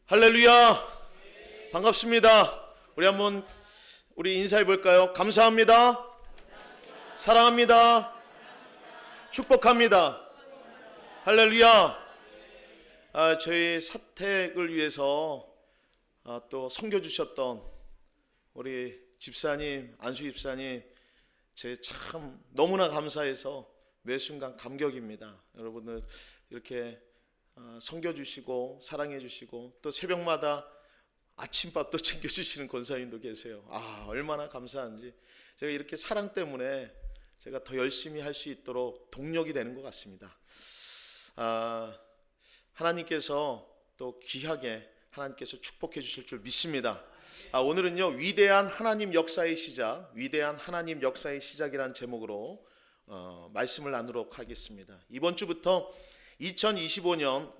할렐루야. 반갑습니다. 우리 인사해 볼까요? 감사합니다. 사랑합니다. 축복합니다. 할렐루야. 저희 사택을 위해서 또 섬겨주셨던 우리 집사님, 안수 집사님, 제 참 너무나 감사해서 매 순간 감격입니다. 여러분들 이렇게 섬겨주시고 사랑해주시고 또 새벽마다 아침밥도 챙겨주시는 권사님도 계세요. 얼마나 감사한지. 제가 이렇게 사랑 때문에 제가 더 열심히 할 수 있도록 동력이 되는 것 같습니다. 하나님께서 또 귀하게 하나님께서 축복해 주실 줄 믿습니다. 오늘은요, 위대한 하나님 역사의 시작, 위대한 하나님 역사의 시작이라는 제목으로 말씀을 나누도록 하겠습니다. 이번 주부터 2025년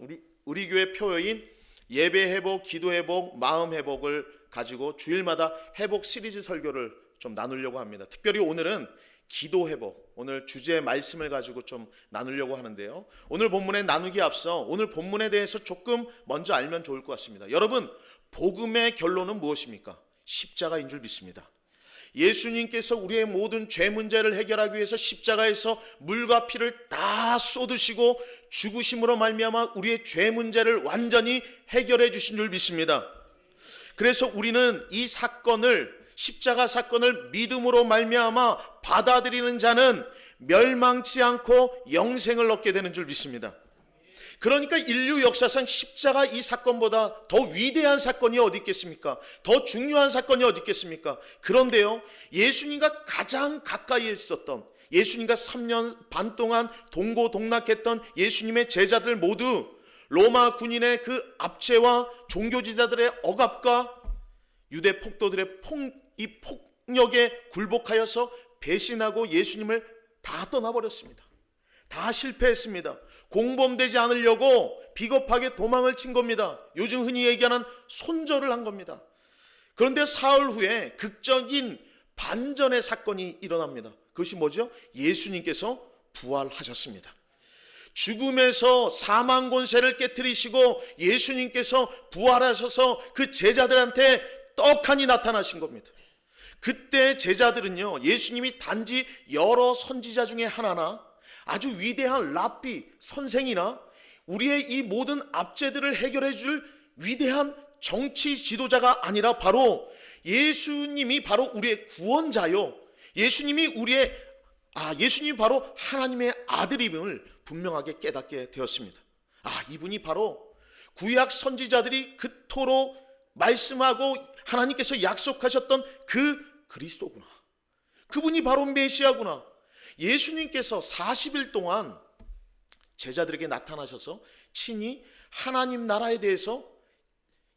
우리 교회 표어인 예배 회복, 기도 회복, 마음 회복을 가지고 주일마다 회복 시리즈 설교를 좀 나누려고 합니다. 특별히 오늘은 기도 회복, 오늘 주제의 말씀을 가지고 좀 나누려고 하는데요. 오늘 본문에 나누기에 앞서 오늘 본문에 대해서 조금 먼저 알면 좋을 것 같습니다. 여러분, 복음의 결론은 무엇입니까? 십자가인 줄 믿습니다. 예수님께서 우리의 모든 죄 문제를 해결하기 위해서 십자가에서 물과 피를 다 쏟으시고 죽으심으로 말미암아 우리의 죄 문제를 완전히 해결해 주신 줄 믿습니다. 그래서 우리는 이 사건을, 십자가 사건을 믿음으로 말미암아 받아들이는 자는 멸망치 않고 영생을 얻게 되는 줄 믿습니다. 그러니까 인류 역사상 십자가 이 사건보다 더 위대한 사건이 어디 있겠습니까? 더 중요한 사건이 어디 있겠습니까? 그런데요, 예수님과 가장 가까이에 있었던, 예수님과 3년 반 동안 동고동락했던 예수님의 제자들 모두 로마 군인의 그 압제와 종교지자들의 억압과 유대 폭도들의 이 폭력에 굴복하여서 배신하고 예수님을 다 떠나버렸습니다. 다 실패했습니다. 공범되지 않으려고 비겁하게 도망을 친 겁니다. 요즘 흔히 얘기하는 손절을 한 겁니다. 그런데 사흘 후에 극적인 반전의 사건이 일어납니다. 그것이 뭐죠? 예수님께서 부활하셨습니다. 죽음에서 사망 권세를 깨트리시고 예수님께서 부활하셔서 그 제자들한테 떡하니 나타나신 겁니다. 그때 제자들은요, 예수님이 단지 여러 선지자 중에 하나나 아주 위대한 랍비 선생이나 우리의 이 모든 압제들을 해결해 줄 위대한 정치 지도자가 아니라 바로 예수님이 바로 우리의 구원자요, 예수님이 바로 하나님의 아들임을 분명하게 깨닫게 되었습니다. 이분이 바로 구약 선지자들이 그토록 말씀하고 하나님께서 약속하셨던 그 그리스도구나. 그분이 바로 메시아구나. 예수님께서 40일 동안 제자들에게 나타나셔서 친히 하나님 나라에 대해서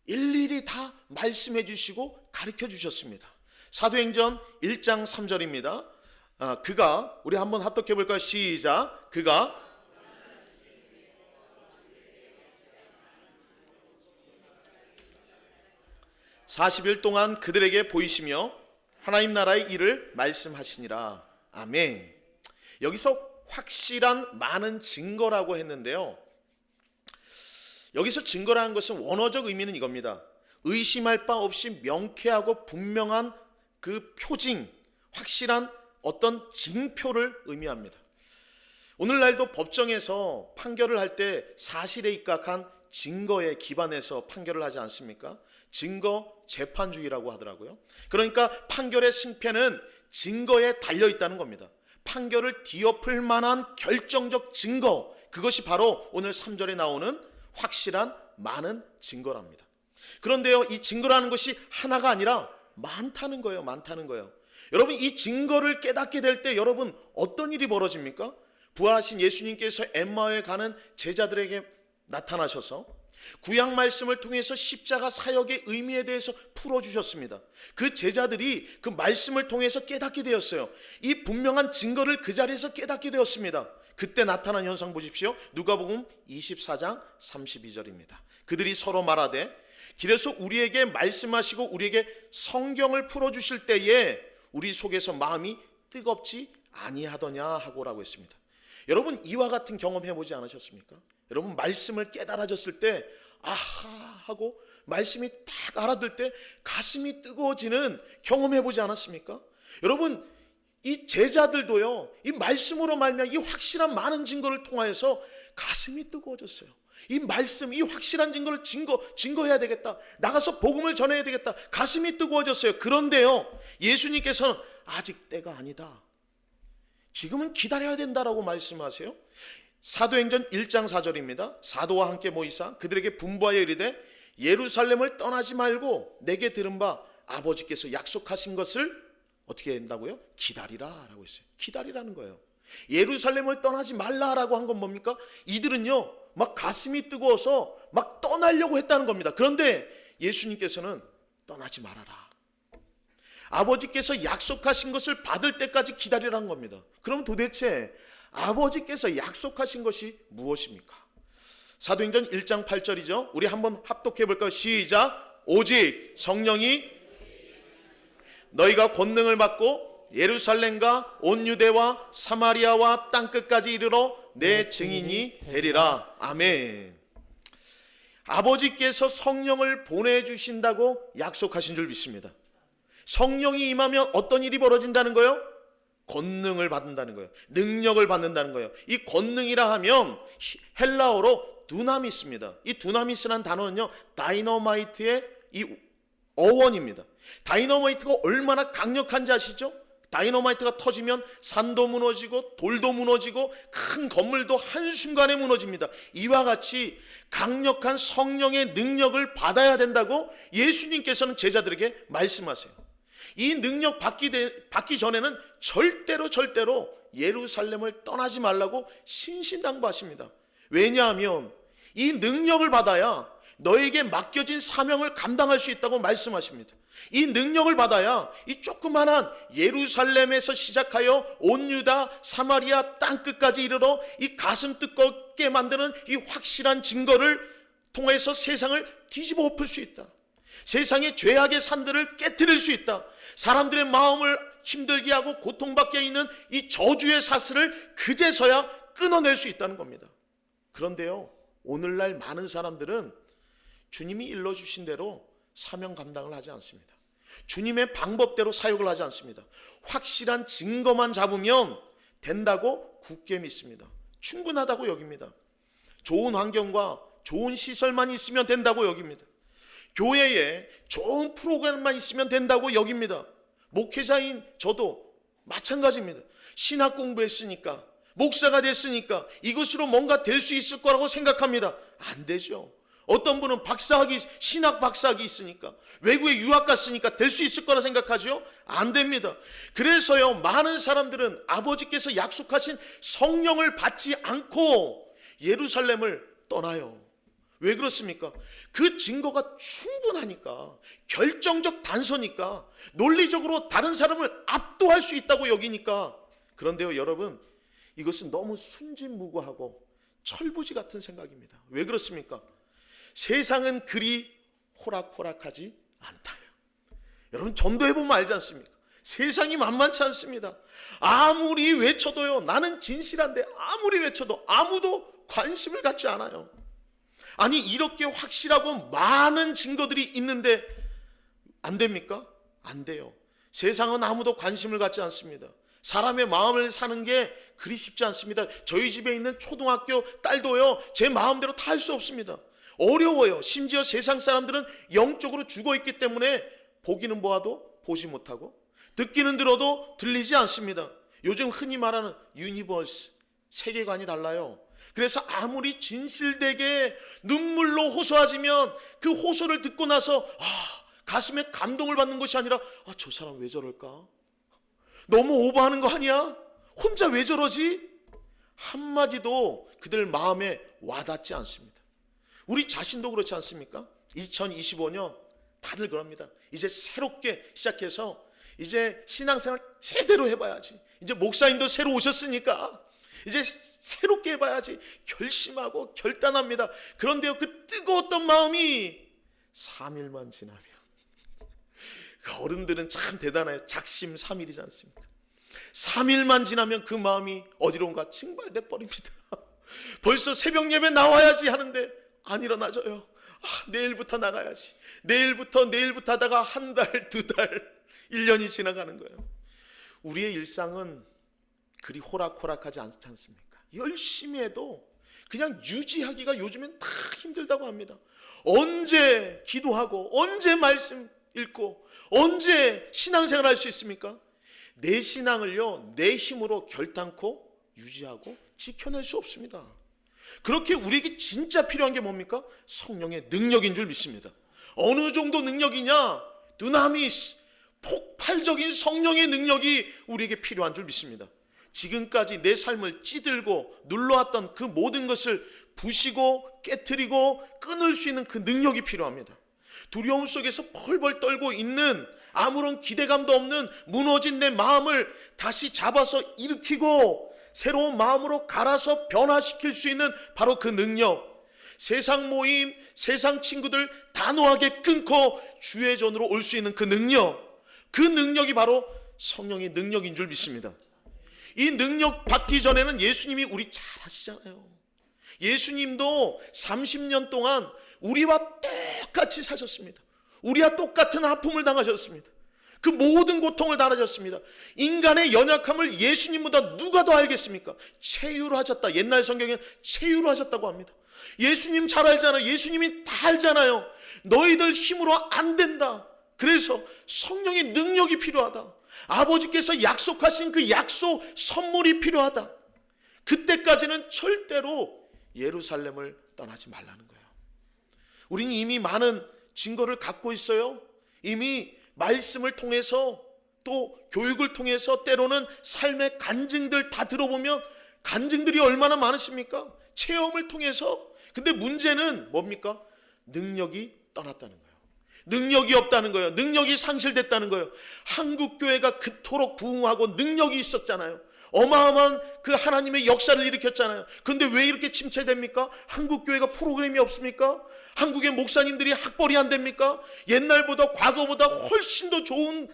일일이 다 말씀해 주시고 가르쳐 주셨습니다. 사도행전 1장 3절입니다. 우리 한번 합독해 볼까요? 시작. 그가 40일 동안 그들에게 보이시며 하나님 나라의 일을 말씀하시니라. 아멘. 여기서 확실한 많은 증거라고 했는데요, 여기서 증거라는 것은 원어적 의미는 이겁니다. 의심할 바 없이 명쾌하고 분명한 그 표징, 확실한 어떤 징표를 의미합니다. 오늘날도 법정에서 판결을 할 때 사실에 입각한 증거에 기반해서 판결을 하지 않습니까? 증거 재판주의라고 하더라고요. 그러니까 판결의 승패는 증거에 달려 있다는 겁니다. 판결을 뒤엎을 만한 결정적 증거, 그것이 바로 오늘 3절에 나오는 확실한 많은 증거랍니다. 그런데요, 이 증거라는 것이 하나가 아니라 많다는 거예요. 많다는 거예요. 여러분, 이 증거를 깨닫게 될 때 여러분 어떤 일이 벌어집니까? 부활하신 예수님께서 엠마오에 가는 제자들에게 나타나셔서 구약 말씀을 통해서 십자가 사역의 의미에 대해서 풀어주셨습니다. 그 제자들이 그 말씀을 통해서 깨닫게 되었어요. 이 분명한 증거를 그 자리에서 깨닫게 되었습니다. 그때 나타난 현상 보십시오. 누가복음 24장 32절입니다. 그들이 서로 말하되 길에서 우리에게 말씀하시고 우리에게 성경을 풀어주실 때에 우리 속에서 마음이 뜨겁지 아니하더냐 하고라고 했습니다. 여러분, 이와 같은 경험 해보지 않으셨습니까? 여러분, 말씀을 깨달아졌을 때 아하 하고 말씀이 딱 알아들 때 가슴이 뜨거워지는 경험해 보지 않았습니까? 여러분, 이 제자들도요, 이 말씀으로 말미암아 이 확실한 많은 증거를 통하여서 가슴이 뜨거워졌어요. 이 말씀, 이 확실한 증거를 증거해야 되겠다. 나가서 복음을 전해야 되겠다. 가슴이 뜨거워졌어요. 그런데요, 예수님께서는 아직 때가 아니다. 지금은 기다려야 된다라고 말씀하세요. 사도행전 1장 4절입니다. 사도와 함께 모이사 그들에게 분부하여 이르되 예루살렘을 떠나지 말고 내게 들은 바 아버지께서 약속하신 것을 어떻게 한다고요? 기다리라 라고 했어요. 기다리라는 거예요. 예루살렘을 떠나지 말라라고 한 건 뭡니까? 이들은요 막 가슴이 뜨거워서 막 떠나려고 했다는 겁니다. 그런데 예수님께서는 떠나지 말아라. 아버지께서 약속하신 것을 받을 때까지 기다리라는 겁니다. 그럼 도대체 아버지께서 약속하신 것이 무엇입니까? 사도행전 1장 8절이죠. 우리 한번 합독해 볼까요? 시작. 오직 성령이 너희가 권능을 받고 예루살렘과 온 유대와 사마리아와 땅끝까지 이르러 내 증인이 되리라. 아멘. 아버지께서 성령을 보내주신다고 약속하신 줄 믿습니다. 성령이 임하면 어떤 일이 벌어진다는 거예요? 권능을 받는다는 거예요. 능력을 받는다는 거예요. 이 권능이라 하면 헬라어로 두나미스입니다. 이 두나미스라는 단어는요, 다이너마이트의 이 어원입니다. 다이너마이트가 얼마나 강력한지 아시죠? 다이너마이트가 터지면 산도 무너지고 돌도 무너지고 큰 건물도 한순간에 무너집니다. 이와 같이 강력한 성령의 능력을 받아야 된다고 예수님께서는 제자들에게 말씀하세요. 이 능력 받기 전에는 절대로 예루살렘을 떠나지 말라고 신신당부하십니다. 왜냐하면 이 능력을 받아야 너에게 맡겨진 사명을 감당할 수 있다고 말씀하십니다. 이 능력을 받아야 이 조그만한 예루살렘에서 시작하여 온 유다 사마리아 땅끝까지 이르러 이 가슴 뜨겁게 만드는 이 확실한 증거를 통해서 세상을 뒤집어 엎을 수 있다. 세상의 죄악의 산들을 깨트릴 수 있다. 사람들의 마음을 힘들게 하고 고통받게 있는 이 저주의 사슬을 그제서야 끊어낼 수 있다는 겁니다. 그런데요, 오늘날 많은 사람들은 주님이 일러주신 대로 사명 감당을 하지 않습니다. 주님의 방법대로 사역을 하지 않습니다. 확실한 증거만 잡으면 된다고 굳게 믿습니다. 충분하다고 여깁니다. 좋은 환경과 좋은 시설만 있으면 된다고 여깁니다. 교회에 좋은 프로그램만 있으면 된다고 여깁니다. 목회자인 저도 마찬가지입니다. 신학 공부했으니까, 목사가 됐으니까 이것으로 뭔가 될 수 있을 거라고 생각합니다. 안 되죠. 어떤 분은 박사학위, 신학 박사학위 있으니까, 외국에 유학 갔으니까 될 수 있을 거라 생각하죠? 안 됩니다. 그래서요, 많은 사람들은 아버지께서 약속하신 성령을 받지 않고 예루살렘을 떠나요. 왜 그렇습니까? 그 증거가 충분하니까, 결정적 단서니까, 논리적으로 다른 사람을 압도할 수 있다고 여기니까. 그런데요, 여러분, 이것은 너무 순진무구하고 철부지 같은 생각입니다. 왜 그렇습니까? 세상은 그리 호락호락하지 않다요. 여러분, 전도해보면 알지 않습니까? 세상이 만만치 않습니다. 아무리 외쳐도요, 나는 진실한데 아무리 외쳐도 아무도 관심을 갖지 않아요. 아니, 이렇게 확실하고 많은 증거들이 있는데 안 됩니까? 안 돼요. 세상은 아무도 관심을 갖지 않습니다. 사람의 마음을 사는 게 그리 쉽지 않습니다. 저희 집에 있는 초등학교 딸도요, 제 마음대로 다 할 수 없습니다. 어려워요. 심지어 세상 사람들은 영적으로 죽어있기 때문에 보기는 보아도 보지 못하고, 듣기는 들어도 들리지 않습니다. 요즘 흔히 말하는 유니버스, 세계관이 달라요. 그래서 아무리 진실되게 눈물로 호소하지면 그 호소를 듣고 나서 가슴에 감동을 받는 것이 아니라 저 사람 왜 저럴까? 너무 오버하는 거 아니야? 혼자 왜 저러지? 한마디도 그들 마음에 와닿지 않습니다. 우리 자신도 그렇지 않습니까? 2025년 다들 그럽니다. 이제 새롭게 시작해서 이제 신앙생활 제대로 해봐야지. 이제 목사님도 새로 오셨으니까 이제 새롭게 해봐야지 결심하고 결단합니다. 그런데요, 그 뜨거웠던 마음이 3일만 지나면, 그 어른들은 참 대단해요. 작심 3일이지 않습니까? 3일만 지나면 그 마음이 어디론가 증발돼 버립니다. 벌써 새벽 예배 나와야지 하는데 안 일어나져요. 내일부터 나가야지. 내일부터 하다가 한 달, 두 달, 1년이 지나가는 거예요. 우리의 일상은 그리 호락호락하지 않지 않습니까? 열심히 해도 그냥 유지하기가 요즘엔 다 힘들다고 합니다. 언제 기도하고 언제 말씀 읽고 언제 신앙생활 할 수 있습니까? 내 신앙을요, 내 힘으로 결단코 유지하고 지켜낼 수 없습니다. 그렇게 우리에게 진짜 필요한 게 뭡니까? 성령의 능력인 줄 믿습니다. 어느 정도 능력이냐? 두나미스, 폭발적인 성령의 능력이 우리에게 필요한 줄 믿습니다. 지금까지 내 삶을 찌들고 눌러왔던 그 모든 것을 부시고 깨트리고 끊을 수 있는 그 능력이 필요합니다. 두려움 속에서 펄펄 떨고 있는, 아무런 기대감도 없는 무너진 내 마음을 다시 잡아서 일으키고 새로운 마음으로 갈아서 변화시킬 수 있는 바로 그 능력, 세상 모임, 세상 친구들 단호하게 끊고 주의 전으로 올 수 있는 그 능력, 그 능력이 바로 성령의 능력인 줄 믿습니다. 이 능력 받기 전에는 예수님이 우리 잘 아시잖아요. 예수님도 30년 동안 우리와 똑같이 사셨습니다. 우리와 똑같은 아픔을 당하셨습니다. 그 모든 고통을 당하셨습니다. 인간의 연약함을 예수님보다 누가 더 알겠습니까? 체유로 하셨다. 옛날 성경에는 체유로 하셨다고 합니다. 예수님 잘 알잖아요. 예수님이 다 알잖아요. 너희들 힘으로 안 된다. 그래서 성령의 능력이 필요하다. 아버지께서 약속하신 그 약속 선물이 필요하다. 그때까지는 절대로 예루살렘을 떠나지 말라는 거예요. 우리는 이미 많은 증거를 갖고 있어요. 이미 말씀을 통해서 또 교육을 통해서 때로는 삶의 간증들 다 들어보면 간증들이 얼마나 많으십니까? 체험을 통해서. 근데 문제는 뭡니까? 능력이 떠났다는 거예요. 능력이 없다는 거예요. 능력이 상실됐다는 거예요. 한국교회가 그토록 부흥하고 능력이 있었잖아요. 어마어마한 그 하나님의 역사를 일으켰잖아요. 근데 왜 이렇게 침체됩니까? 한국교회가 프로그램이 없습니까? 한국의 목사님들이 학벌이 안 됩니까? 옛날보다 과거보다 훨씬 더 좋은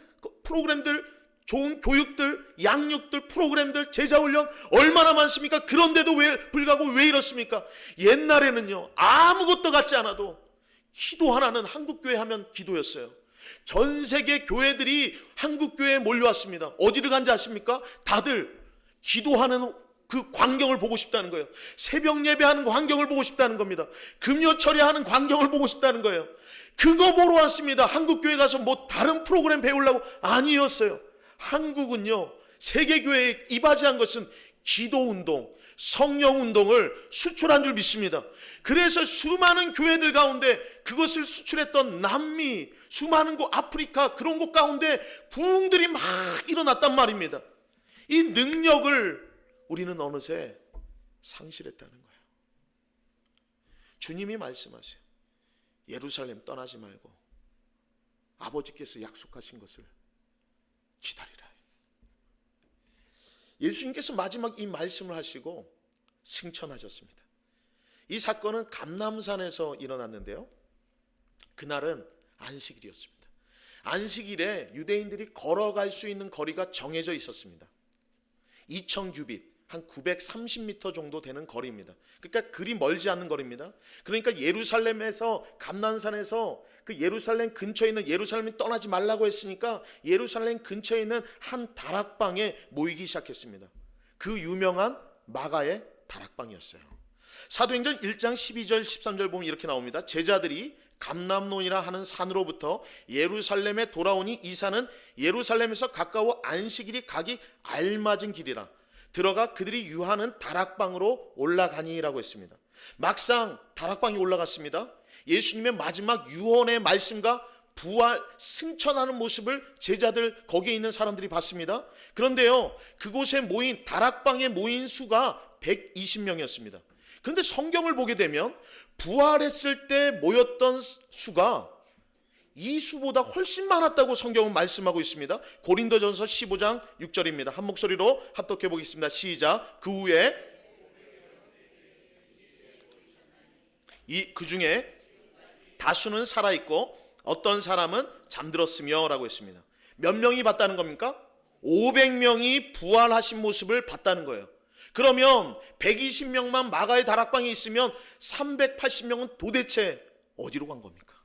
프로그램들, 좋은 교육들, 양육들, 프로그램들, 제자훈련 얼마나 많습니까? 그런데도 불구하고 왜 이렇습니까? 옛날에는요, 아무것도 갖지 않아도 기도 하나는 한국교회 하면 기도였어요. 전 세계 교회들이 한국교회에 몰려왔습니다. 어디를 간지 아십니까? 다들 기도하는 그 광경을 보고 싶다는 거예요. 새벽 예배하는 광경을 보고 싶다는 겁니다. 금요 철야하는 광경을 보고 싶다는 거예요. 그거 보러 왔습니다. 한국교회 가서 뭐 다른 프로그램 배우려고 아니었어요. 한국은요, 세계교회에 이바지한 것은 기도운동, 성령운동을 수출한 줄 믿습니다. 그래서 수많은 교회들 가운데 그것을 수출했던 남미, 수많은 곳 아프리카 그런 곳 가운데 부흥들이 막 일어났단 말입니다. 이 능력을 우리는 어느새 상실했다는 거예요. 주님이 말씀하세요. 예루살렘 떠나지 말고 아버지께서 약속하신 것을 기다리라. 예수님께서 마지막 이 말씀을 하시고 승천하셨습니다. 이 사건은 감람산에서 일어났는데요. 그날은 안식일이었습니다. 안식일에 유대인들이 걸어갈 수 있는 거리가 정해져 있었습니다. 2000규빗, 한 930m 정도 되는 거리입니다. 그러니까 그리 멀지 않는 거리입니다. 그러니까 예루살렘에서 감람산에서 그 예루살렘 근처에 있는, 예루살렘이 떠나지 말라고 했으니까 예루살렘 근처에 있는 한 다락방에 모이기 시작했습니다. 그 유명한 마가의 다락방이었어요. 사도행전 1장 12절 13절 보면 이렇게 나옵니다. 제자들이 감람논이라 하는 산으로부터 예루살렘에 돌아오니 이 산은 예루살렘에서 가까워 안식일이 가기 알맞은 길이라. 들어가 그들이 유하는 다락방으로 올라가니라고 했습니다. 막상 다락방에 올라갔습니다. 예수님의 마지막 유언의 말씀과 부활, 승천하는 모습을 제자들, 거기에 있는 사람들이 봤습니다. 그런데요, 그곳에 모인, 다락방에 모인 수가 120명이었습니다. 그런데 성경을 보게 되면 부활했을 때 모였던 수가 이 수보다 훨씬 많았다고 성경은 말씀하고 있습니다. 고린도전서 15장 6절입니다. 한 목소리로 합독해 보겠습니다. 시작. 그 후에 그 중에 다수는 살아있고 어떤 사람은 잠들었으며 라고 했습니다. 몇 명이 봤다는 겁니까? 500명이 부활하신 모습을 봤다는 거예요. 그러면 120명만 마가의 다락방에 있으면 380명은 도대체 어디로 간 겁니까?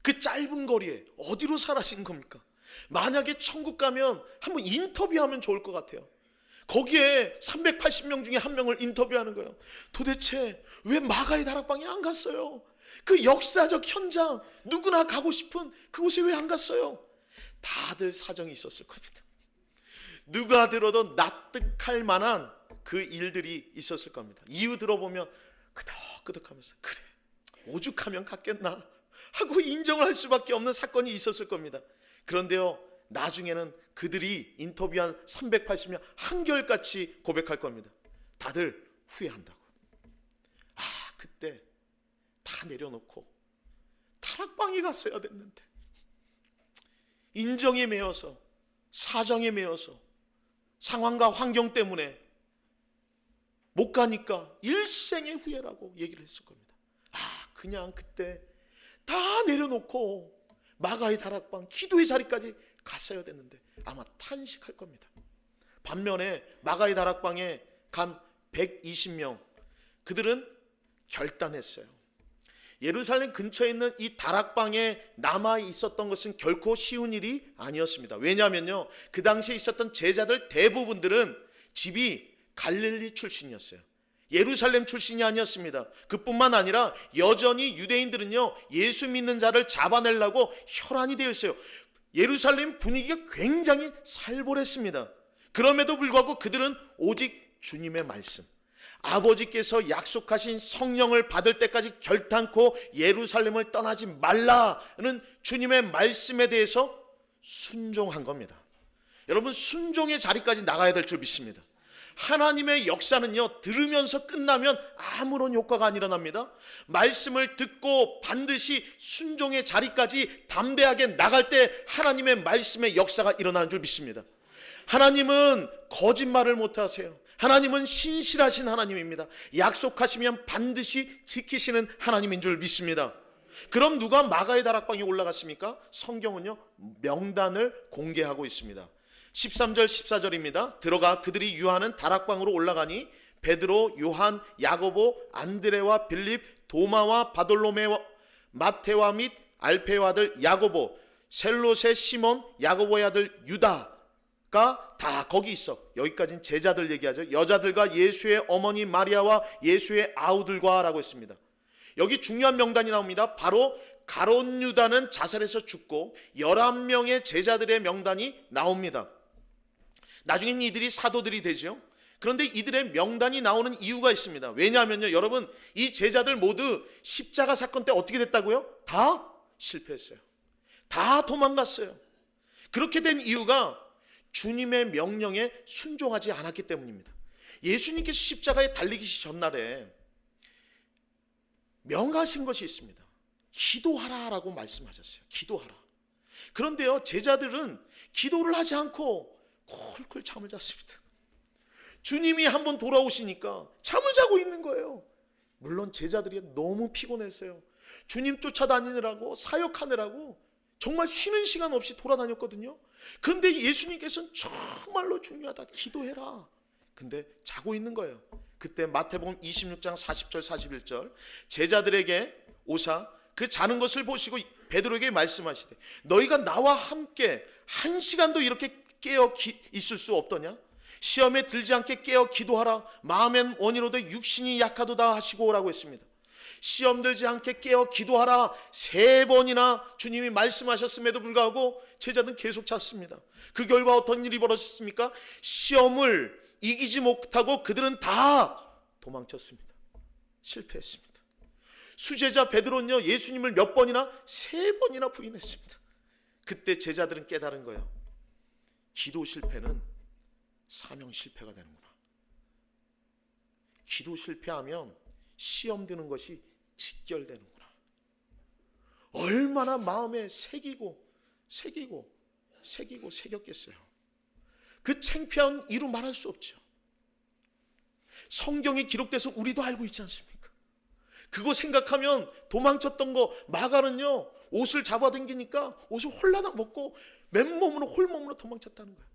그 짧은 거리에 어디로 사라진 겁니까? 만약에 천국 가면 한번 인터뷰하면 좋을 것 같아요. 거기에 380명 중에 한 명을 인터뷰하는 거예요. 도대체 왜 마가의 다락방에 안 갔어요? 그 역사적 현장, 누구나 가고 싶은 그곳에 왜 안 갔어요? 다들 사정이 있었을 겁니다. 누가 들어도 납득할 만한 그 일들이 있었을 겁니다. 이유 들어보면 끄덕끄덕하면서 그래 오죽하면 갔겠나 하고 인정을 할 수밖에 없는 사건이 있었을 겁니다. 그런데요, 나중에는 그들이 인터뷰한 380명 한결같이 고백할 겁니다. 다들 후회한다고. 그때 다 내려놓고 다락방에 갔어야 됐는데, 인정에 매여서, 사정에 매여서, 상황과 환경 때문에 못 가니까 일생의 후회라고 얘기를 했을 겁니다. 그냥 그때 다 내려놓고 마가의 다락방, 기도의 자리까지 갔어야 됐는데 아마 탄식할 겁니다. 반면에 마가의 다락방에 간 120명, 그들은 결단했어요. 예루살렘 근처에 있는 이 다락방에 남아 있었던 것은 결코 쉬운 일이 아니었습니다. 왜냐하면요, 그 당시에 있었던 제자들 대부분들은 집이 갈릴리 출신이었어요. 예루살렘 출신이 아니었습니다. 그뿐만 아니라 여전히 유대인들은요, 예수 믿는 자를 잡아내려고 혈안이 되어 있어요. 예루살렘 분위기가 굉장히 살벌했습니다. 그럼에도 불구하고 그들은 오직 주님의 말씀, 아버지께서 약속하신 성령을 받을 때까지 결단코 예루살렘을 떠나지 말라는 주님의 말씀에 대해서 순종한 겁니다. 여러분, 순종의 자리까지 나가야 될 줄 믿습니다. 하나님의 역사는요, 들으면서 끝나면 아무런 효과가 안 일어납니다. 말씀을 듣고 반드시 순종의 자리까지 담대하게 나갈 때 하나님의 말씀의 역사가 일어나는 줄 믿습니다. 하나님은 거짓말을 못하세요. 하나님은 신실하신 하나님입니다. 약속하시면 반드시 지키시는 하나님인 줄 믿습니다. 그럼 누가 마가의 다락방에 올라갔습니까? 성경은요, 명단을 공개하고 있습니다. 13절 14절입니다. 들어가 그들이 유하는 다락방으로 올라가니 베드로, 요한, 야고보, 안드레와 빌립, 도마와 바돌로메와 마테와 및 알페의 아들 야고보, 셀롯의 시몬, 야고보의 아들 유다가 다 거기 있어. 여기까지는 제자들 얘기하죠. 여자들과 예수의 어머니 마리아와 예수의 아우들과 라고 했습니다. 여기 중요한 명단이 나옵니다. 바로 가롯 유다는 자살해서 죽고 11명의 제자들의 명단이 나옵니다. 나중엔 이들이 사도들이 되죠. 그런데 이들의 명단이 나오는 이유가 있습니다. 왜냐하면요, 여러분, 이 제자들 모두 십자가 사건 때 어떻게 됐다고요? 다 실패했어요. 다 도망갔어요. 그렇게 된 이유가 주님의 명령에 순종하지 않았기 때문입니다. 예수님께서 십자가에 달리기 전날에 명하신 것이 있습니다. 기도하라라고 말씀하셨어요. 기도하라. 그런데요, 제자들은 기도를 하지 않고 콜콜 잠을 잤습니다. 주님이 한번 돌아오시니까 잠을 자고 있는 거예요. 물론 제자들이 너무 피곤했어요. 주님 쫓아다니느라고, 사역하느라고 정말 쉬는 시간 없이 돌아다녔거든요. 그런데 예수님께서는 정말로 중요하다, 기도해라. 근데 자고 있는 거예요. 그때 마태복음 26장 40절 41절 제자들에게 오사 그 자는 것을 보시고 베드로에게 말씀하시되 너희가 나와 함께 한 시간도 이렇게 깨어 있을 수 없더냐? 시험에 들지 않게 깨어 기도하라. 마음엔 원이로되 육신이 약하도다 하시고 라고 했습니다. 시험 들지 않게 깨어 기도하라 3번이나 주님이 말씀하셨음에도 불구하고 제자들은 계속 잤습니다. 그 결과 어떤 일이 벌어졌습니까? 시험을 이기지 못하고 그들은 다 도망쳤습니다. 실패했습니다. 수제자 베드로는요, 예수님을 몇 번이나? 3번이나 부인했습니다. 그때 제자들은 깨달은 거예요. 기도 실패는 사명 실패가 되는구나. 기도 실패하면 시험 드는 것이 직결되는구나. 얼마나 마음에 새겼겠어요. 그 창피한 이루 말할 수 없죠. 성경에 기록돼서 우리도 알고 있지 않습니까? 그거 생각하면 도망쳤던 거, 마가는요, 옷을 잡아당기니까 옷을 홀라당 벗고 맨몸으로 홀몸으로 도망쳤다는 거예요.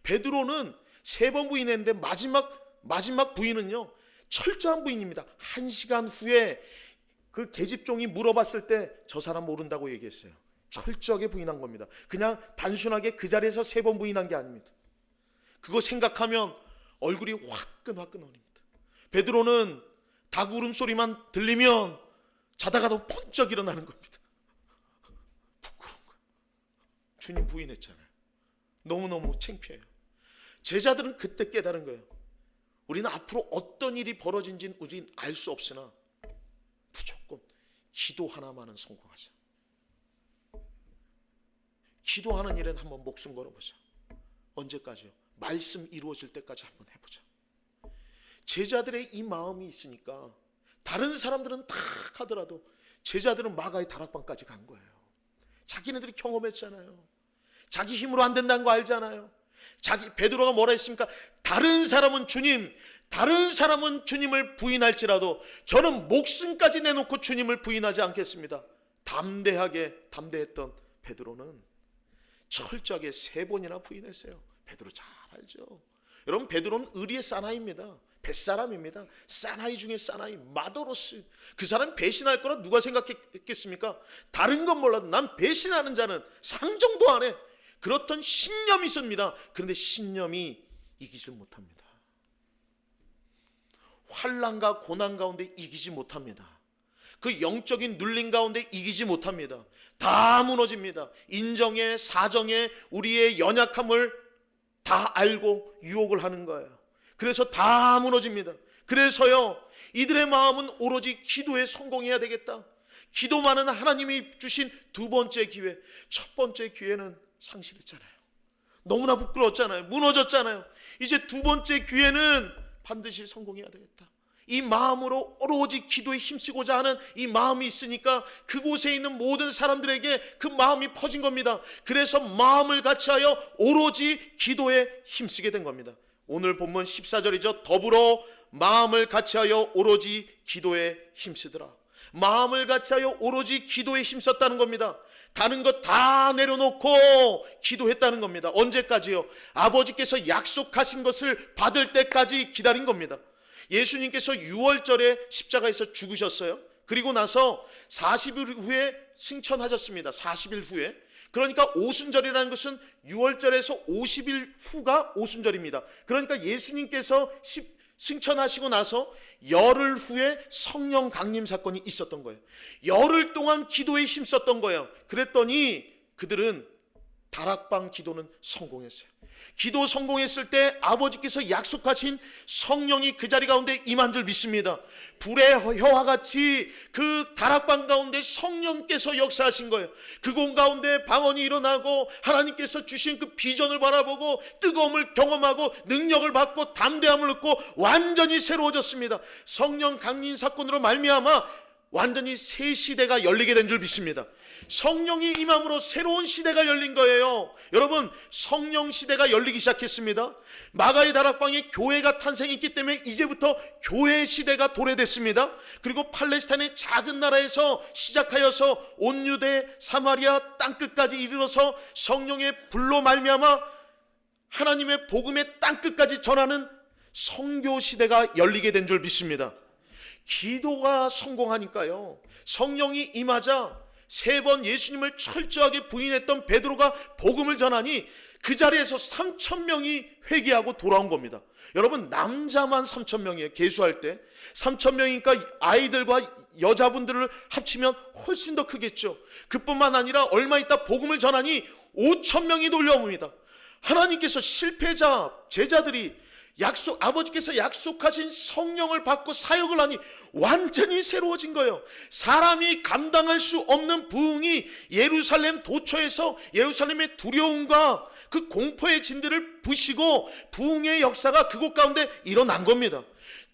베드로는 3번 부인했는데 마지막 부인은요, 철저한 부인입니다. 1시간 후에 그 계집종이 물어봤을 때 저 사람 모른다고 얘기했어요. 철저하게 부인한 겁니다. 그냥 단순하게 그 자리에서 3번 부인한 게 아닙니다. 그거 생각하면 얼굴이 화끈화끈합니다. 베드로는 닭 울음소리만 들리면 자다가도 번쩍 일어나는 겁니다. 부끄러운 거예요. 주님 부인했잖아요. 너무너무 창피해요. 제자들은 그때 깨달은 거예요. 우리는 앞으로 어떤 일이 벌어진지는 우리는 알 수 없으나 무조건 기도 하나만은 성공하자. 기도하는 일엔 한번 목숨 걸어보자. 언제까지요? 말씀 이루어질 때까지 한번 해보자. 제자들의 이 마음이 있으니까 다른 사람들은 다 하더라도 제자들은 마가의 다락방까지 간 거예요. 자기네들이 경험했잖아요. 자기 힘으로 안 된다는 거 알잖아요. 베드로가 뭐라 했습니까? 다른 사람은 주님을 부인할지라도 저는 목숨까지 내놓고 주님을 부인하지 않겠습니다. 담대했던 베드로는 철저하게 3번이나 부인했어요. 베드로 잘 알죠. 여러분, 베드로는 의리의 사나이입니다. 뱃사람입니다. 사나이 중에 사나이, 마도로스. 그 사람 배신할 거라 누가 생각했겠습니까? 다른 건 몰라도 난 배신하는 자는 상정도 안 해. 그렇던 신념이 있습니다. 그런데 신념이 이기질 못합니다. 환난과 고난 가운데 이기지 못합니다. 그 영적인 눌림 가운데 이기지 못합니다. 다 무너집니다. 인정에, 사정에 우리의 연약함을 다 알고 유혹을 하는 거예요. 그래서 다 무너집니다. 그래서요, 이들의 마음은 오로지 기도에 성공해야 되겠다. 기도만은 하나님이 주신 2번째 기회. 첫 번째 기회는 상실했잖아요. 너무나 부끄러웠잖아요. 무너졌잖아요. 이제 2번째 기회는 반드시 성공해야 되겠다. 이 마음으로 오로지 기도에 힘쓰고자 하는 이 마음이 있으니까 그곳에 있는 모든 사람들에게 그 마음이 퍼진 겁니다. 그래서 마음을 같이하여 오로지 기도에 힘쓰게 된 겁니다. 오늘 본문 14절이죠. 더불어 마음을 같이하여 오로지 기도에 힘쓰더라. 마음을 같이하여 오로지 기도에 힘썼다는 겁니다. 다른 것 다 내려놓고 기도했다는 겁니다. 언제까지요? 아버지께서 약속하신 것을 받을 때까지 기다린 겁니다. 예수님께서 6월절에 십자가에서 죽으셨어요. 그리고 나서 40일 후에 승천하셨습니다. 40일 후에. 그러니까 오순절이라는 것은 6월절에서 50일 후가 오순절입니다. 그러니까 예수님께서 승천하시고 나서 열흘 후에 성령 강림 사건이 있었던 거예요. 열흘 동안 기도에 힘썼던 거예요. 그랬더니 그들은 다락방 기도는 성공했어요. 기도 성공했을 때 아버지께서 약속하신 성령이 그 자리 가운데 임한 줄 믿습니다. 불의 혀와 같이 그 다락방 가운데 성령께서 역사하신 거예요. 그곳 가운데 방언이 일어나고 하나님께서 주신 그 비전을 바라보고 뜨거움을 경험하고 능력을 받고 담대함을 얻고 완전히 새로워졌습니다. 성령 강림 사건으로 말미암아 완전히 새 시대가 열리게 된 줄 믿습니다. 성령이 임함으로 새로운 시대가 열린 거예요. 여러분, 성령 시대가 열리기 시작했습니다. 마가의 다락방에 교회가 탄생했기 때문에 이제부터 교회 시대가 도래됐습니다. 그리고 팔레스타인의 작은 나라에서 시작하여서 온 유대 사마리아 땅끝까지 이르러서 성령의 불로 말미암아 하나님의 복음의 땅끝까지 전하는 선교 시대가 열리게 된 줄 믿습니다. 기도가 성공하니까요, 성령이 임하자 3번 예수님을 철저하게 부인했던 베드로가 복음을 전하니 그 자리에서 3,000명이 회개하고 돌아온 겁니다. 여러분, 남자만 3,000명이에요. 계수할 때 3,000명이니까 아이들과 여자분들을 합치면 훨씬 더 크겠죠. 그뿐만 아니라 얼마 있다 복음을 전하니 5,000명이 몰려옵니다. 하나님께서 실패자 제자들이 아버지께서 약속하신 성령을 받고 사역을 하니 완전히 새로워진 거예요. 사람이 감당할 수 없는 부흥이 예루살렘 도처에서 예루살렘의 두려움과 그 공포의 진들을 부시고 부흥의 역사가 그곳 가운데 일어난 겁니다.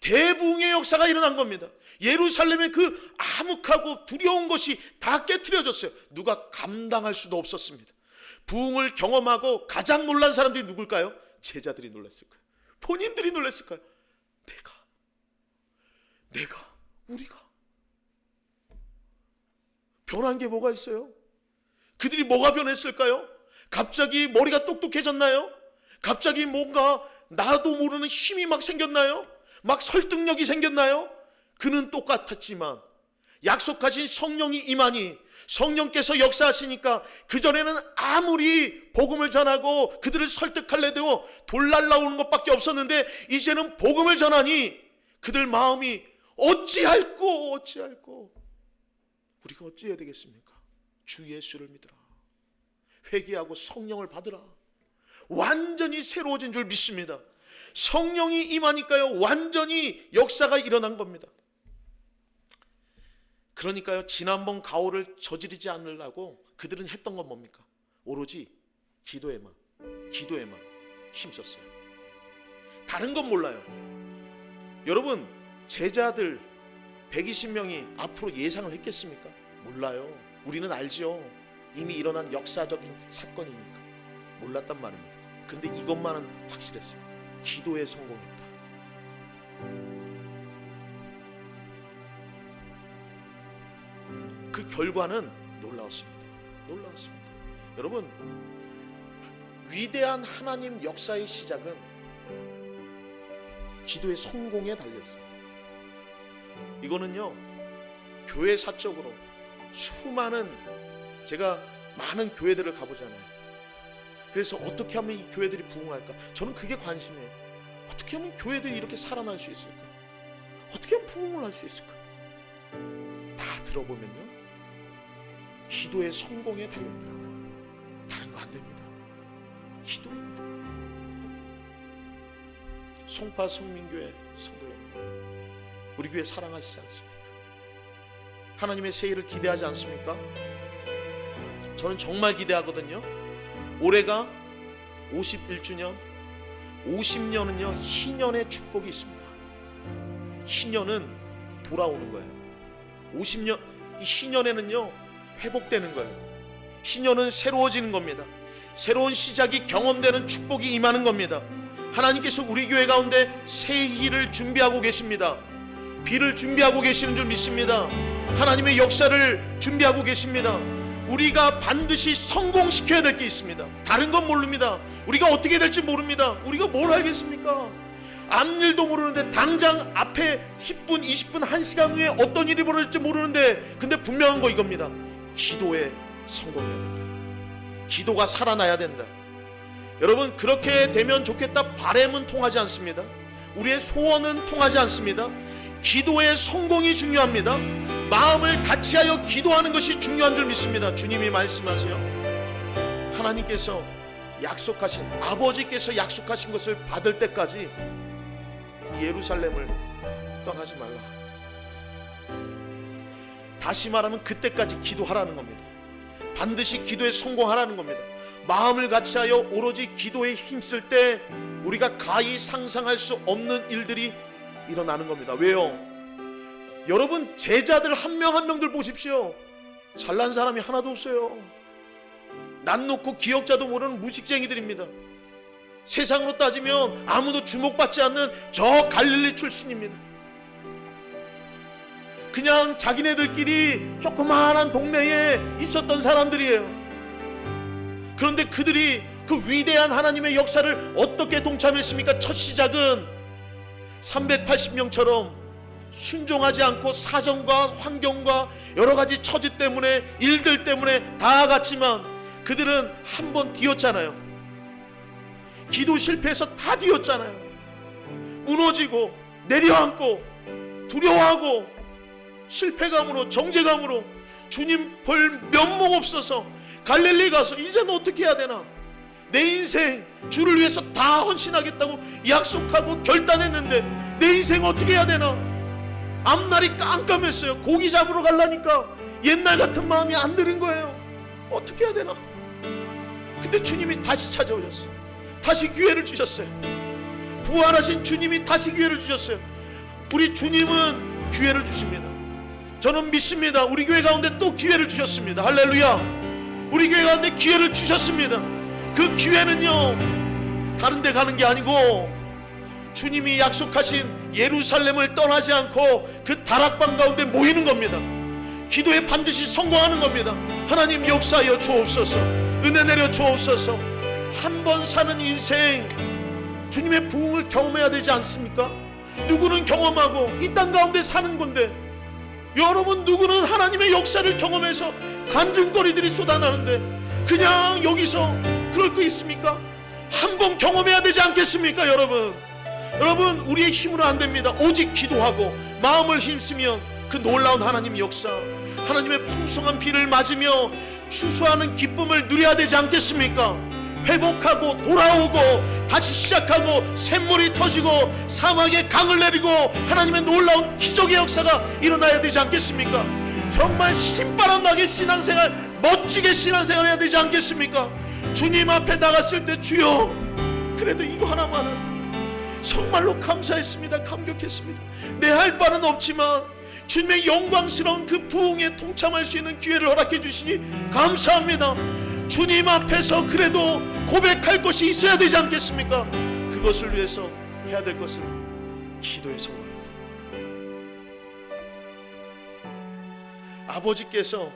대부흥의 역사가 일어난 겁니다. 예루살렘의 그 암흑하고 두려운 것이 다 깨트려졌어요. 누가 감당할 수도 없었습니다. 부흥을 경험하고 가장 놀란 사람들이 누굴까요? 제자들이 놀랐을 거예요. 본인들이 놀랐을 거예요. 우리가 변한 게 뭐가 있어요? 그들이 뭐가 변했을까요? 갑자기 머리가 똑똑해졌나요? 갑자기 뭔가 나도 모르는 힘이 막 생겼나요? 막 설득력이 생겼나요? 그는 똑같았지만 약속하신 성령이 임하니 성령께서 역사하시니까 그전에는 아무리 복음을 전하고 그들을 설득할래도 돌 날라오는 것밖에 없었는데 이제는 복음을 전하니 그들 마음이 어찌할꼬 우리가 어찌해야 되겠습니까? 주 예수를 믿으라, 회개하고 성령을 받으라. 완전히 새로워진 줄 믿습니다. 성령이 임하니까요 완전히 역사가 일어난 겁니다. 그러니까요 지난번 가오를 저지르지 않으려고 그들은 했던 건 뭡니까? 오로지 기도에만 힘썼어요. 다른 건 몰라요. 여러분, 제자들 120명이 앞으로 예상을 했겠습니까? 몰라요. 우리는 알죠. 이미 일어난 역사적인 사건이니까 몰랐단 말입니다. 근데 이것만은 확실했어요. 기도에 성공했다. 그 결과는 놀라웠습니다. 여러분, 위대한 하나님 역사의 시작은 기도의 성공에 달려있습니다. 이거는요 교회 사적으로 제가 많은 교회들을 가보잖아요. 그래서 어떻게 하면 이 교회들이 부흥할까? 저는 그게 관심이에요. 어떻게 하면 교회들이 이렇게 살아날 수 있을까? 어떻게 하면 부흥을 할 수 있을까? 다 들어보면요 기도의 성공에 달려있더라고요. 다른 거 안 됩니다. 기도입니다. 송파 성민교회 성도 여러분, 우리 교회 사랑하시지 않습니까? 하나님의 새 일을 기대하지 않습니까? 저는 정말 기대하거든요. 올해가 51주년, 50년은요 희년의 축복이 있습니다. 희년은 돌아오는 거예요. 50년, 이 희년에는요 회복되는 거예요. 희년은 새로워지는 겁니다. 새로운 시작이 경험되는 축복이 임하는 겁니다. 하나님께서 우리 교회 가운데 새 일을 준비하고 계십니다. 비를 준비하고 계시는 줄 믿습니다. 하나님의 역사를 준비하고 계십니다. 우리가 반드시 성공시켜야 될 게 있습니다. 다른 건 모릅니다. 우리가 어떻게 될지 모릅니다. 우리가 뭘 알겠습니까? 앞일도 모르는데 당장 앞에 10분, 20분, 1시간 후에 어떤 일이 벌어질지 모르는데 근데 분명한 거 이겁니다. 기도에 성공해야 된다. 기도가 살아나야 된다. 여러분, 그렇게 되면 좋겠다 바람은 통하지 않습니다. 우리의 소원은 통하지 않습니다. 기도의 성공이 중요합니다. 마음을 같이하여 기도하는 것이 중요한 줄 믿습니다. 주님이 말씀하세요. 하나님께서 약속하신, 아버지께서 약속하신 것을 받을 때까지 예루살렘을 떠나지 말라. 다시 말하면 그때까지 기도하라는 겁니다. 반드시 기도에 성공하라는 겁니다. 마음을 같이하여 오로지 기도에 힘쓸 때 우리가 가히 상상할 수 없는 일들이 일어나는 겁니다. 왜요? 여러분, 제자들 한 명 한 명들 보십시오. 잘난 사람이 하나도 없어요. 난 놓고 기억자도 모르는 무식쟁이들입니다. 세상으로 따지면 아무도 주목받지 않는 저 갈릴리 출신입니다. 그냥 자기네들끼리 조그마한 동네에 있었던 사람들이에요. 그런데 그들이 그 위대한 하나님의 역사를 어떻게 동참했습니까? 첫 시작은 380명처럼 순종하지 않고 사정과 환경과 여러 가지 처지 때문에, 일들 때문에 다 갔지만 그들은 한 번 뒤었잖아요. 기도 실패해서 다 뒤었잖아요. 무너지고 내려앉고 두려워하고 실패감으로, 정죄감으로 주님 볼 면목 없어서 갈릴리 가서 이제는 어떻게 해야 되나? 내 인생 주를 위해서 다 헌신하겠다고 약속하고 결단했는데 내 인생 어떻게 해야 되나? 앞날이 깜깜했어요. 고기 잡으러 가려니까 옛날 같은 마음이 안 드는 거예요. 어떻게 해야 되나? 근데 주님이 다시 찾아오셨어요. 다시 기회를 주셨어요. 부활하신 주님이 다시 기회를 주셨어요. 우리 주님은 기회를 주십니다. 저는 믿습니다. 우리 교회 가운데 또 기회를 주셨습니다. 할렐루야. 우리 교회 가운데 기회를 주셨습니다. 그 기회는요 다른 데 가는 게 아니고 주님이 약속하신 예루살렘을 떠나지 않고 그 다락방 가운데 모이는 겁니다. 기도에 반드시 성공하는 겁니다. 하나님 역사하여 주옵소서. 은혜 내려 주옵소서. 한 번 사는 인생 주님의 부흥을 경험해야 되지 않습니까? 누구는 경험하고 이 땅 가운데 사는 건데, 여러분 누구는 하나님의 역사를 경험해서 간증거리들이 쏟아나는데 그냥 여기서 그럴 거 있습니까? 한번 경험해야 되지 않겠습니까? 여러분 우리의 힘으로 안 됩니다. 오직 기도하고 마음을 힘쓰면 그 놀라운 하나님 역사, 하나님의 풍성한 비를 맞으며 추수하는 기쁨을 누려야 되지 않겠습니까? 회복하고 돌아오고 다시 시작하고 샘물이 터지고 사막에 강을 내리고 하나님의 놀라운 기적의 역사가 일어나야 되지 않겠습니까? 정말 신바람 나게 신앙생활, 멋지게 신앙생활 해야 되지 않겠습니까? 주님 앞에 나갔을 때 주여 그래도 이거 하나만은 정말로 감사했습니다. 감격했습니다. 내 할 바는 없지만 주님의 영광스러운 그 부흥에 동참할 수 있는 기회를 허락해 주시니 감사합니다. 주님 앞에서 그래도 고백할 것이 있어야 되지 않겠습니까? 그것을 위해서 해야 될 것은 기도의 성공입니다. 아버지께서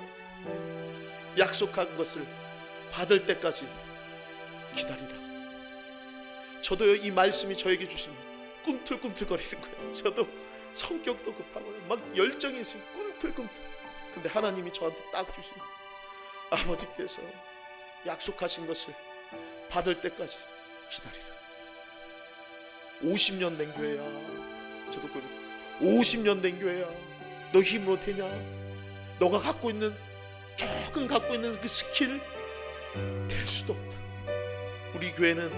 약속한 것을 받을 때까지 기다리라. 저도 이 말씀이 저에게 주시면 꿈틀꿈틀거리는 거예요. 저도 성격도 급하고 막 열정이 있으면 꿈틀꿈틀. 근데 하나님이 저한테 딱 주신 아버지께서 약속하신 것을 받을 때까지 기다리라. 50년 된 교회야. 저도 그래요. 50년 된 교회야. 너 힘으로 되냐? 너가 갖고 있는 조금 갖고 있는 그 스킬 될 수도 없다. 우리 교회는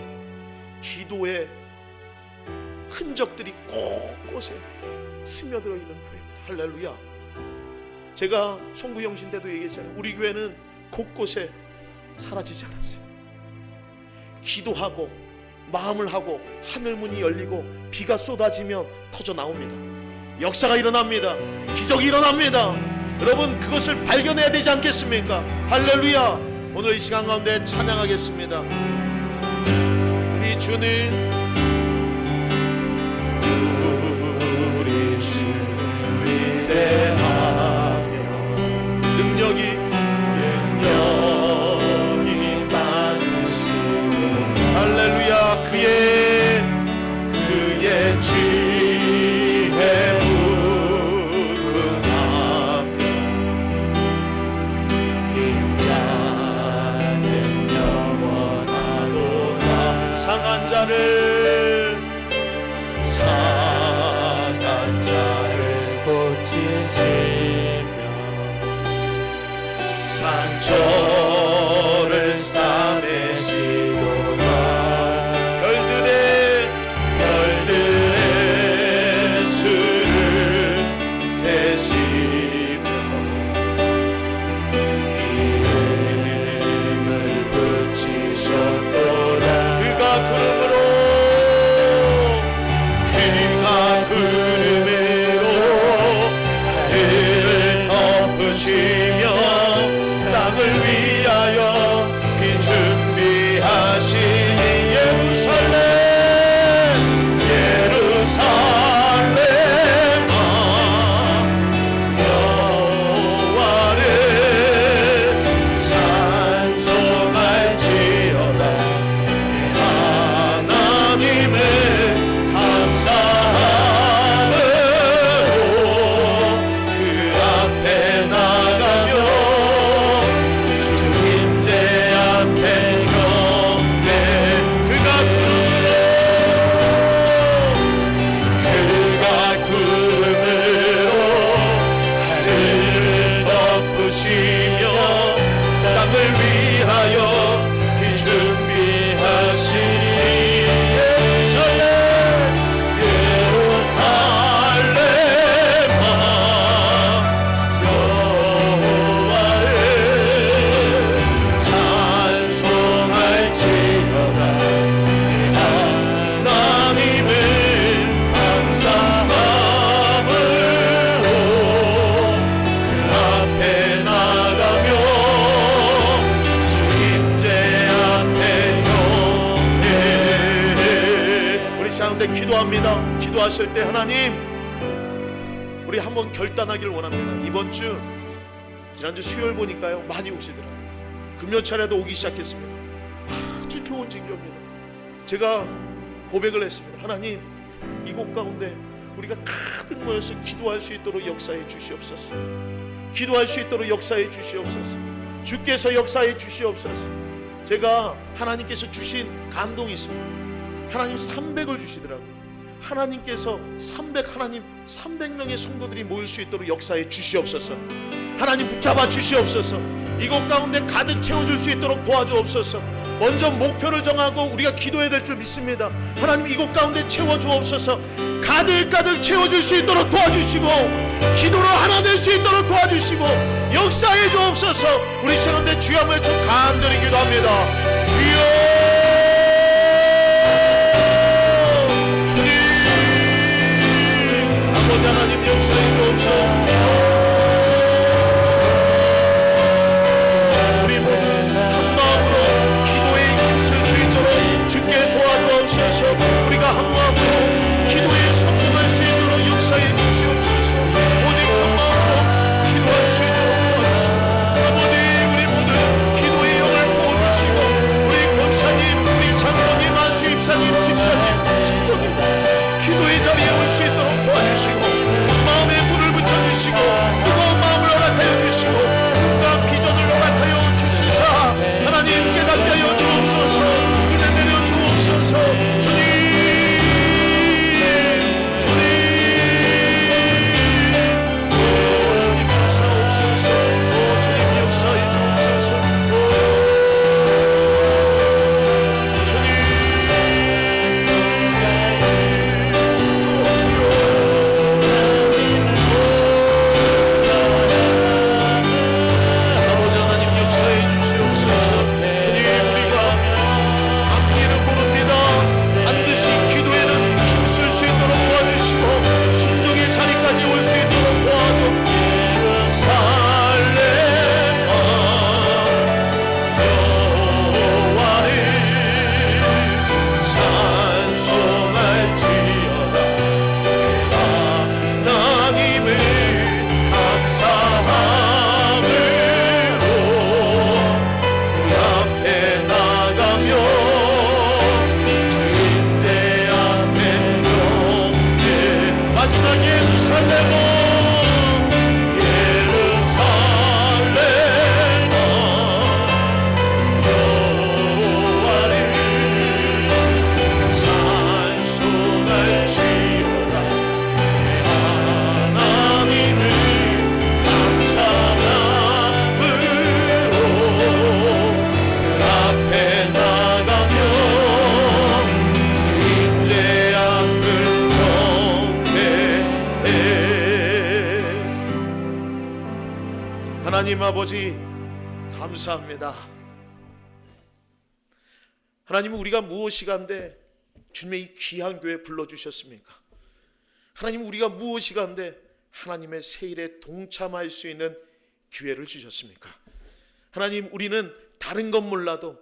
기도의 흔적들이 곳곳에 스며들어 있는 교회입니다. 할렐루야. 제가 송구영신 때도 얘기했잖아요. 우리 교회는 곳곳에 사라지지 않았어요. 기도하고 마음을 하고 하늘문이 열리고 비가 쏟아지면 터져 나옵니다. 역사가 일어납니다. 기적이 일어납니다. 여러분 그것을 발견해야 되지 않겠습니까? 할렐루야. 오늘 이 시간 가운데 찬양하겠습니다. 우리 주는 위대하며 능력이 많으시고 할렐루야. 그의 지혜 무궁하며 임자는 영원하도다. 상한 자를 고치시며 상처를 싸매시도다. 별들의 수를 세시며 이름을 붙이셨도다. 그가 덮으시며 땅을 위하여 비 준비하시니 예루살렘아 여호와를 찬송할지어다. 하나님을 기도합니다. 기도하실 때 하나님 우리 한번 결단하길 원합니다. 이번 주 지난주 수요일 보니까요 많이 오시더라고요. 금요차례도 오기 시작했습니다. 아주 좋은 징조입니다. 제가 고백을 했습니다. 하나님 이곳 가운데 우리가 가득 모여서 기도할 수 있도록 역사해 주시옵소서. 기도할 수 있도록 역사해 주시옵소서. 주께서 역사해 주시옵소서. 제가 하나님께서 주신 감동이 있습니다. 하나님 300을 주시더라고요. 하나님께서 300명의 성도들이 모일 수 있도록 역사해 주시옵소서. 하나님 붙잡아 주시옵소서. 이곳 가운데 가득 채워줄 수 있도록 도와주옵소서. 먼저 목표를 정하고 우리가 기도해야 될 줄 믿습니다. 하나님 이곳 가운데 채워주옵소서. 가득 채워줄 수 있도록 도와주시고 기도로 하나 될 수 있도록 도와주시고 역사해 주옵소서. 우리 시간 가운데 주여 한번 좀 간절히 기도합니다. 주여, 주님, 아버지 하나님 역사해 주옵소서. 주께 도와주옵소서. 우리가 한 마음으로 기도에 성공할 수 있도록 역사해 주시옵소서. 오직 한 마음으로 기도할 수 있도록 도와주시고 아버지 우리 모두 기도의 영을 부어주시고 우리 권사님, 우리 장로님, 안수 입사님, 집사님, 성도님 기도의 자리에 올 수 있도록 도와주시고 마음에 불을 붙여주시고 뜨거운 마음을 허락하여 주시고 꿈과 비전을 허락하여 주시사 하나님 깨닫게 하여 주옵소서. 주님, 주님, 역사옵소서. 주님 역사해 주옵소서. 아버지 하나님 역사해 주시옵소서. 주님 우리가 앞길을 모릅니다. 반드시 기도에는 힘쓸 수 있도록 도와주시고 순종의 자리까지 올 수 있도록 도와주옵소서. 살레마 여호와를 찬송할지어다. 하나님을 감사함으로 그 앞에 나가며 마지막 예루살렘아 여호와를 찬송할지어다. 하나님을 감사함으로 그 앞에 나가며 주님의 앞을 하나님 아버지 감사합니다. 하나님 우리가 무엇이간데 주님의 이 귀한 교회 불러주셨습니까? 하나님 우리가 무엇이간데 하나님의 세일에 동참할 수 있는 기회를 주셨습니까? 하나님 우리는 다른 건 몰라도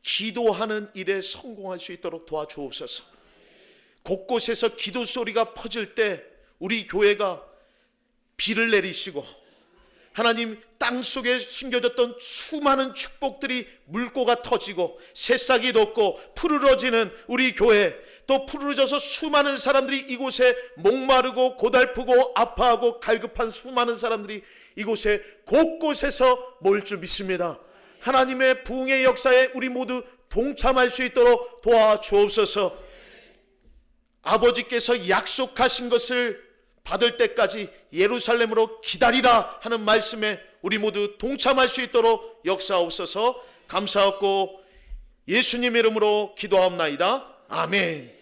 기도하는 일에 성공할 수 있도록 도와주옵소서. 곳곳에서 기도 소리가 퍼질 때 우리 교회가 비를 내리시고 하나님 땅속에 숨겨졌던 수많은 축복들이 물고가 터지고 새싹이 돋고 푸르러지는 우리 교회, 또 푸르러져서 수많은 사람들이 이곳에 목마르고 고달프고 아파하고 갈급한 수많은 사람들이 이곳에 곳곳에서 모일 줄 믿습니다. 하나님의 부흥의 역사에 우리 모두 동참할 수 있도록 도와주옵소서. 아버지께서 약속하신 것을 받을 때까지 예루살렘으로 기다리라 하는 말씀에 우리 모두 동참할 수 있도록 역사옵소서. 감사하고 예수님의 이름으로 기도하옵나이다. 아멘.